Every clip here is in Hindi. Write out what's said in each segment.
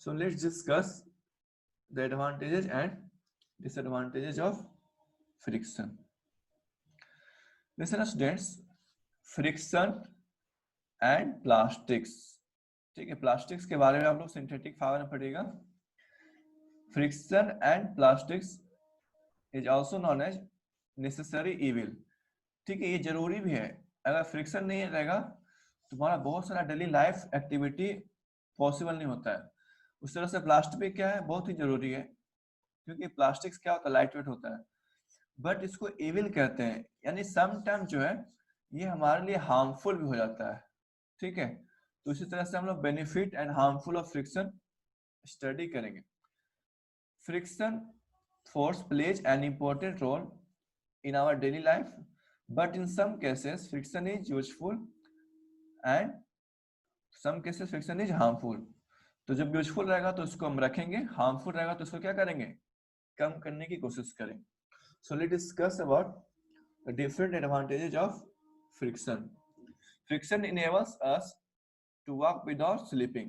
So let's discuss the advantages and disadvantages of friction. Listen students, friction and plastics. ठीक है, प्लास्टिक्स के बारे में आप लोग सिंथेटिक फाइबर में पढ़िएगा. Friction and plastics is also known as necessary evil. ठीक है, ये जरूरी भी है. अगर फ्रिक्शन नहीं रहेगा तुम्हारा बहुत सारा डेली लाइफ एक्टिविटी पॉसिबल नहीं होता है. उस तरह से प्लास्टिक क्या है, बहुत ही जरूरी है, क्योंकि प्लास्टिक्स क्या होता है, लाइट वेट होता है. बट इसको इविल कहते हैं, यानी सम टाइम जो है ये हमारे लिए हार्मफुल भी हो जाता है. ठीक है, तो इसी तरह से हम लोग benefit and harmful of friction study करेंगे. Friction force plays an important role in our daily life, but in some cases friction is useful and some cases friction is harmful. तो जब यूजफुल रहेगा तो उसको हम रखेंगे, हार्मफुल रहेगा तो उसको क्या करेंगे, कम करने की कोशिश करेंगे. So let's discuss about the different advantages of friction. Friction enables us to walk without slipping.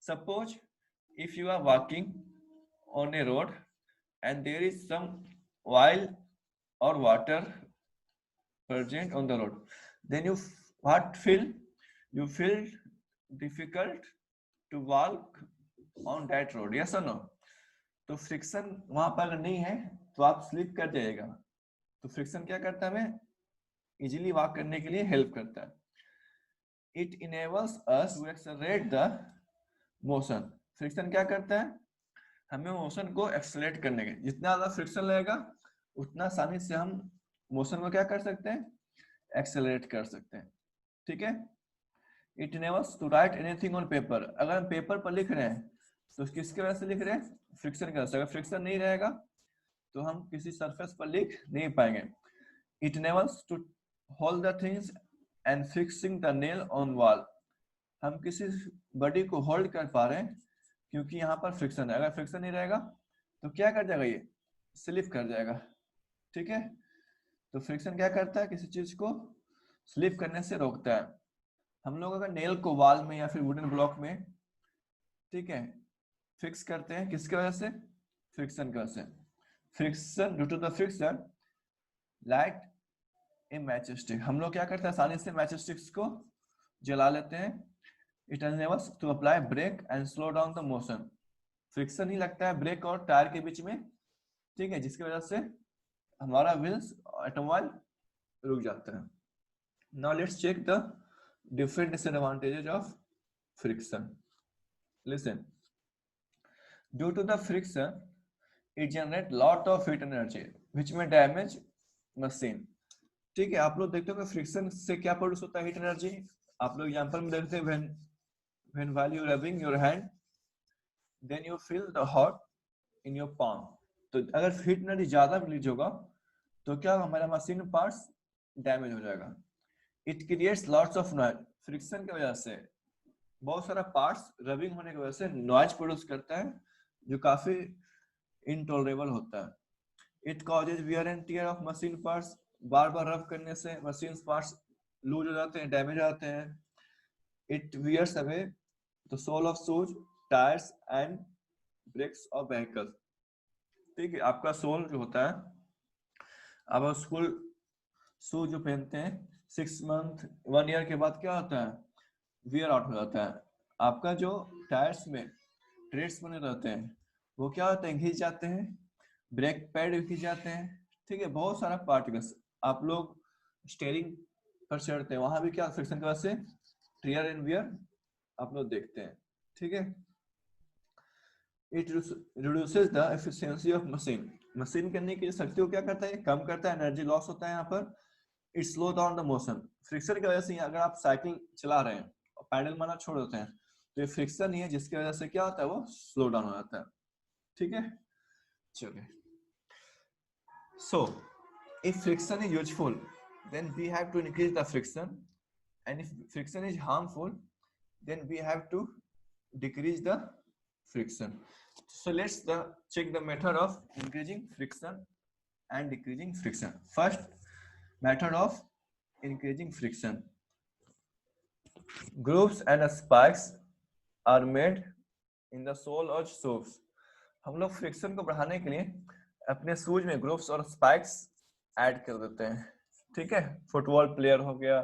Suppose if you are walking on a road and there is some oil or water present on the road, then you feel difficult to walk on that road. Yes or no? तो फ्रिक्शन वहां पर अगर नहीं है तो आप स्लिप कर जाएगा. तो फ्रिक्शन क्या करता है, हमें इजीली वॉक करने के लिए हेल्प करता है. It enables us to accelerate the motion. Friction क्या करता है, हमें मोशन को एक्सेलरेट करने के, जितना ज्यादा फ्रिक्शन लगेगा उतना आसानी से हम मोशन को क्या कर सकते हैं, एक्सेलरेट कर सकते हैं. ठीक है. It enables to write anything on paper. अगर हम पेपर पर लिख रहे हैं तो किसकी वजह से लिख रहे हैं, फ्रिक्शन की वजह से. अगर फ्रिक्शन नहीं रहेगा तो हम किसी सरफेस पर लिख नहीं पाएंगे. It enables to hold the things and fixing the nail on wall. हम किसी बॉडी को होल्ड कर पा रहे हैं क्योंकि यहाँ पर फ्रिक्शन है. अगर फ्रिक्शन नहीं रहेगा तो क्या कर जाएगा, ये स्लिप कर जाएगा. ठीक है, तो फ्रिक्शन क्या करता है, किसी चीज को स्लिप करने से रोकता है. हम लोग अगर नेल को वॉल में या फिर वुडन ब्लॉक में, ठीक है, फिक्स करते हैं, किसकी वजह से, फ्रिक्शन की वजह से. Friction, due to the friction light a match stick. हम लोग क्या करते हैं, आसानी से मैच स्टिक्स को जला लेते हैं. It enables to apply brake and slow down the motion. Friction ही लगता है ब्रेक और टायर के बीच में, ठीक है, जिसकी वजह से हमारा व्हील्स ऑटोमोबाइल रुक जाता है. Now let's check the different disadvantages of friction. Listen. Due to the friction, it generates lot of heat energy which may damage machine. ठीक है, आप लोग देखते हो कि फ्रिक्शन से क्या प्रोड्यूस होता है, हीट एनर्जी. आप लोग एग्जांपल में देखते हैं, when while you rubbing your hand then you feel the hot in your palm. तो अगर हीट एनर्जी ज्यादा रिलीज होगा तो क्या हमारा मशीन पार्ट्स डैमेज हो जाएगा. It creates lots of noise. Friction की वजह से बहुत सारा पार्ट्स रबिंग होने की वजह से नॉइज प्रोड्यूस करता है जो काफी इनटॉलरेबल होता है. It causes wear and tear of machine parts. बार बार रब करने से मशीन पार्ट्स लूज हो जाते हैं, डैमेज हो जाते हैं. It wears away the sole of shoes, tyres and brakes of vehicles. ठीक है, आपका सोल जो होता है, आप स्कूल शूज जो पहनते हैं 6 मंथ 1 ईयर के बाद क्या होता है, वियर आउट हो जाता है. आपका जो टायर्स में ट्रेड्स बने रहते हैं वो क्या होते हैं, घिस जाते हैं. ब्रेक पैड भी घिस जाते हैं. ठीक है, बहुत सारा पार्टिकल्स. आप लोग स्टीयरिंग पर चढ़ते हैं, वहां भी क्या फ्रिक्शन की वजह से टियर एंड वियर आप लोग देखते हैं. ठीक है. It reduces the efficiency of machine. Machine करने की शक्ति को क्या करता है, कम करता है, एनर्जी लॉस होता है यहाँ पर. It slow down the motion. Friction की वजह से अगर आप साइकिल चला रहे हैं और पैडल मारना छोड़ देते हैं तो ये फ्रिक्शन ही है जिसकी वजह से क्या होता है, वो स्लो डाउन हो जाता है. ठीक है, चलिए. So if friction is useful then we have to increase the friction, and if friction is harmful then we have to decrease the friction. So let's check the method of increasing friction and decreasing friction. First method of increasing friction. Grooves and spikes are made in the sole और शूज। हम लोग फ्रिक्शन को बढ़ाने के लिए अपने शूज में ग्रूव्स और स्पाइक्स ऐड कर देते हैं, ठीक है। फुटबॉल प्लेयर हो गया,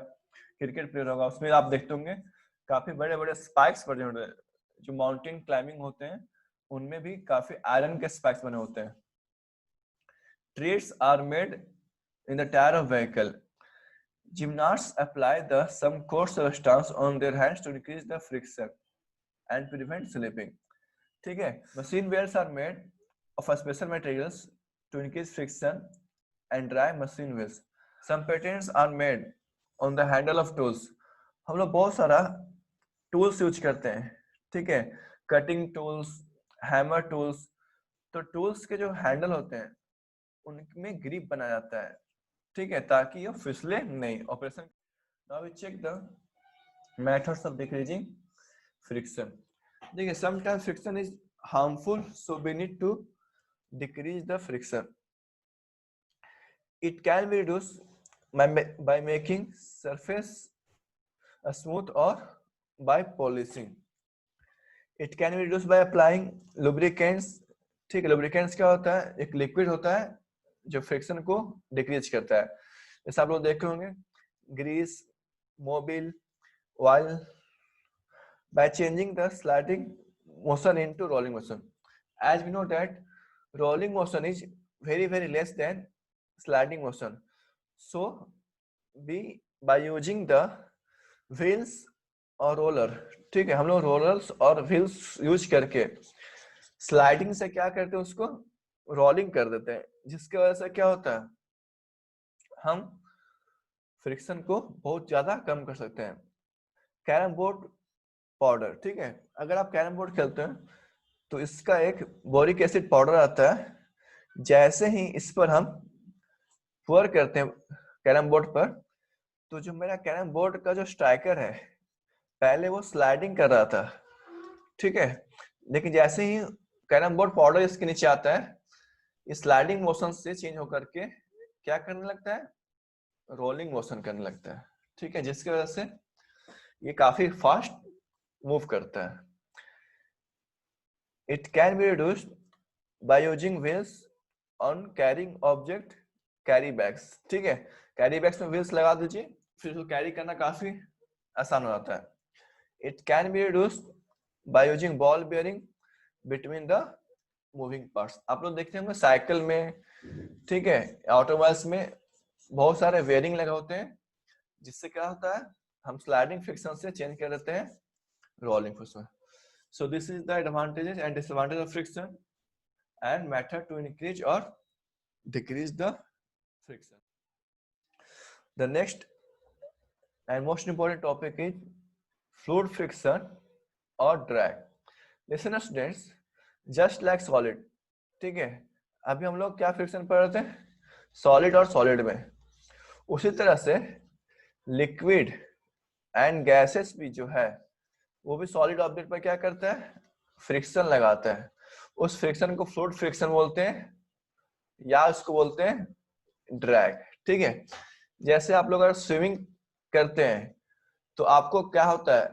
क्रिकेट प्लेयर होगा, उसमें आप देखते होंगे काफी बड़े बड़े स्पाइक्स बने होते हैं। जो माउंटेन क्लाइंबिंग होते हैं उनमें भी काफी आयरन के स्पाइक्स बने होते हैं। Treads are made in the tire of vehicle. Gymnasts apply some coarse substance on their hands to increase the friction and prevent slipping. ठीक है। Machine wheels are made of a special materials to increase friction and dry machine wheels. Some patterns are made on the handle of tools. हम लोग बहुत सारा टूल्स यूज करते हैं, ठीक है। Cutting tools, hammer tools. तो टूल्स के जो हैंडल होते हैं उनमें ग्रिप बनाया जाता है, ठीक है, ताकि ये फिसले नहीं। Operation. Now we check the methods of decreasing friction. देखिए, sometimes friction is harmful, so we need to decrease the friction. It can be reduced by making surface smooth or by polishing. It can be reduced by applying lubricants. ठीक है, lubricants क्या होता है? एक लिक्विड होता है जो फ्रिक्शन को डिक्रीज करता है। जैसे आप लोग देखे होंगे grease, Mobil, oil, by changing the sliding motion into rolling motion. As we know that rolling motion is very less than sliding motion. So we by using the wheels और रोलर, ठीक है, हम लोग रोलर्स और व्हील्स यूज करके स्लाइडिंग से क्या करते हैं, उसको रोलिंग कर देते हैं, जिसकी वजह से क्या होता है, हम फ्रिक्शन को बहुत ज्यादा कम कर सकते हैं। कैरम बोर्ड पाउडर, ठीक है, अगर आप कैरम बोर्ड खेलते हैं तो इसका एक बोरिक एसिड पाउडर आता है। जैसे ही इस पर हम pour करते हैं कैरम बोर्ड पर, तो जो मेरा कैरम बोर्ड का जो स्ट्राइकर है पहले वो स्लाइडिंग कर रहा था, ठीक है, लेकिन जैसे ही कैरम बोर्ड पाउडर इसके नीचे आता है, इस स्लाइडिंग मोशन से चेंज होकर के क्या करने लगता है, रोलिंग मोशन करने लगता है, ठीक है, जिसकी वजह से ये काफी फास्ट मूव करता है। It can be reduced by using wheels on carrying object carry bags, ठीक है, कैरी बैग्स में व्हील्स लगा दीजिए, फिर उसको कैरी करना काफी आसान हो जाता है। It can be reduced by using ball bearing between the moving parts. आप लोग देखते होंगे साइकिल में, ठीक है, ऑटोमोबाइल्स में बहुत सारे वेयरिंग लगे होते हैं, जिससे क्या होता है, हम स्लाइडिंग फ्रिक्शन से चेंज कर देते हैं rolling friction. So this is the advantages and disadvantages of friction and method to increase or decrease the friction. The next and most important topic is fluid friction or drag. Listen students, just like solid, ठीक है, अभी हम लोग क्या फ्रिक्शन पढ़ रहे थे, सॉलिड और सॉलिड में, उसी तरह से लिक्विड एंड गैसेस भी जो है वो भी सॉलिड ऑब्जेक्ट पर क्या करता है, फ्रिक्शन लगाता है। उस फ्रिक्शन को फ्लूइड फ्रिक्शन बोलते हैं या उसको बोलते हैं ड्रैग, ठीक है। जैसे आप लोग अगर स्विमिंग करते हैं तो आपको क्या होता है,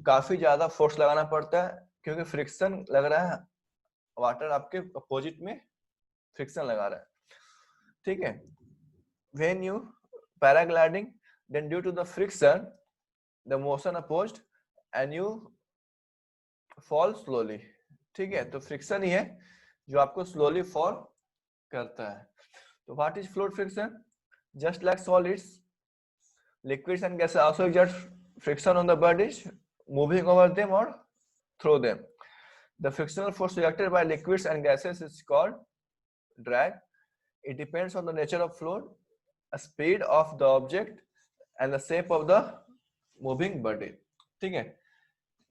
काफी ज्यादा फोर्स लगाना पड़ता है, क्योंकि फ्रिक्शन लग रहा है, वाटर आपके अपोजिट में फ्रिक्शन लगा रहा है, ठीक है। When you paragliding, then due to the friction the motion opposed and you fall slowly, ठीक है, तो फ्रिक्शन ही है जो आपको स्लोली फॉल करता है। तो what is fluid friction? Just like solids, liquids and gases also exert friction on the bodies moving over them or through them. The frictional force exerted by liquids and gases is called drag. It depends on the nature of fluid, the speed of the object and the shape of the moving body, ठीक है,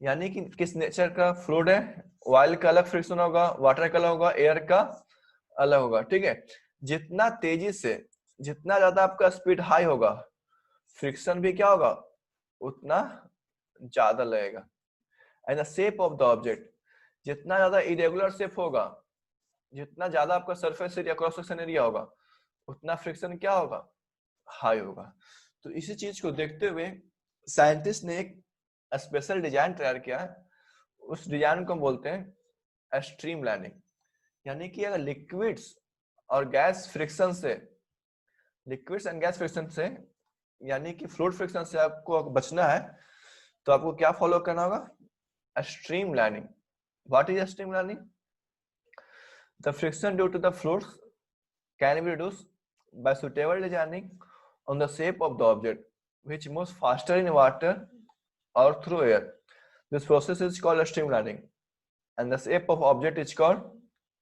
यानी कि किस नेचर का फ्लूइड है, ऑयल का अलग फ्रिक्शन होगा, वाटर का अलग होगा, एयर का अलग होगा, ठीक है। जितना तेजी से, जितना ज्यादा आपका स्पीड हाई होगा, फ्रिक्शन भी क्या होगा, उतना ज्यादा लगेगा। And the shape of the object, जितना ज्यादा इरेगुलर शेप होगा, जितना ज्यादा आपका surface area, cross section area होगा, उतना फ्रिक्शन क्या होगा, हाई होगा। तो इसी चीज को देखते हुए साइंटिस्ट ने एक स्पेशल डिजाइन तैयार किया है, उस डिजाइन को बोलते हैं स्ट्रीमलाइनिंग। यानी कि अगर लिक्विड्स और गैस फ्रिक्शन से, लिक्विड्स एंड गैस फ्रिक्शन से यानी कि फ्लूइड फ्रिक्शन से आपको बचना है तो आपको क्या फॉलो करना होगा? Streamlining. What is streamlining? The friction due to the fluids can be reduced by suitable designing on the shape of the object which moves faster in water or through air. This process is called streamlining and the shape of object is called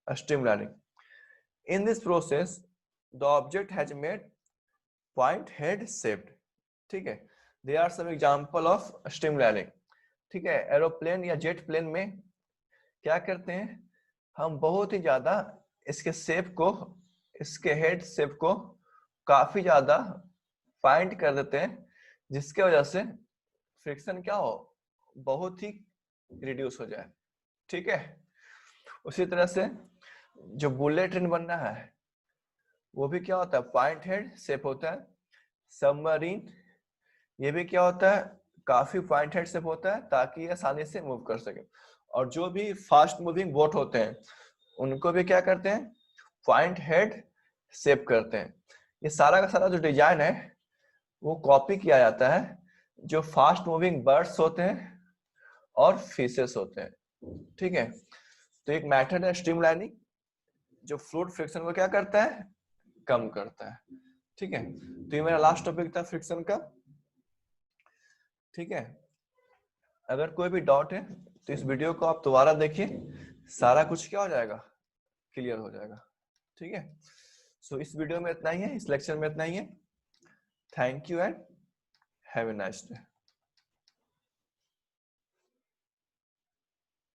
streamlining. In this process the object has made point head shaped. ठीक है, there are some example of streamlining. ठीक है, एरोप्लेन या जेट प्लेन में क्या करते हैं, हम बहुत ही ज्यादा इसके शेप को, इसके हेड शेप को काफी ज्यादा फाइंड कर देते हैं जिसके वजह से फ्रिक्शन क्या हो, बहुत ही रिड्यूस हो जाए। ठीक है, उसी तरह से जो बुलेट ट्रेन बनना है वो भी क्या होता है, पॉइंट हेड शेप होता है। सबमरीन ये भी क्या होता है, काफी पॉइंट हेड शेप होता है ताकि ये आसानी से मूव कर सके। और जो भी फास्ट मूविंग बोट होते हैं उनको भी क्या करते हैं, पॉइंट हेड शेप करते हैं। ये सारा का सारा जो डिजाइन है वो कॉपी किया जाता है जो फास्ट मूविंग बर्ड्स होते हैं और फिशेस होते हैं। ठीक है, तो एक मेथड है स्ट्रीमलाइनिंग जो फ्लूइड फ्रिक्शन को क्या करता है, कम करता है। ठीक है, तो ये मेरा लास्ट टॉपिक था फ्रिक्शन का। ठीक है, अगर कोई भी डाउट है तो इस वीडियो को आप दोबारा देखिए, सारा कुछ क्या हो जाएगा, क्लियर हो जाएगा। ठीक है, सो इस वीडियो में इतना ही है, इस लेक्चर में इतना ही है। Thank you and have a nice day.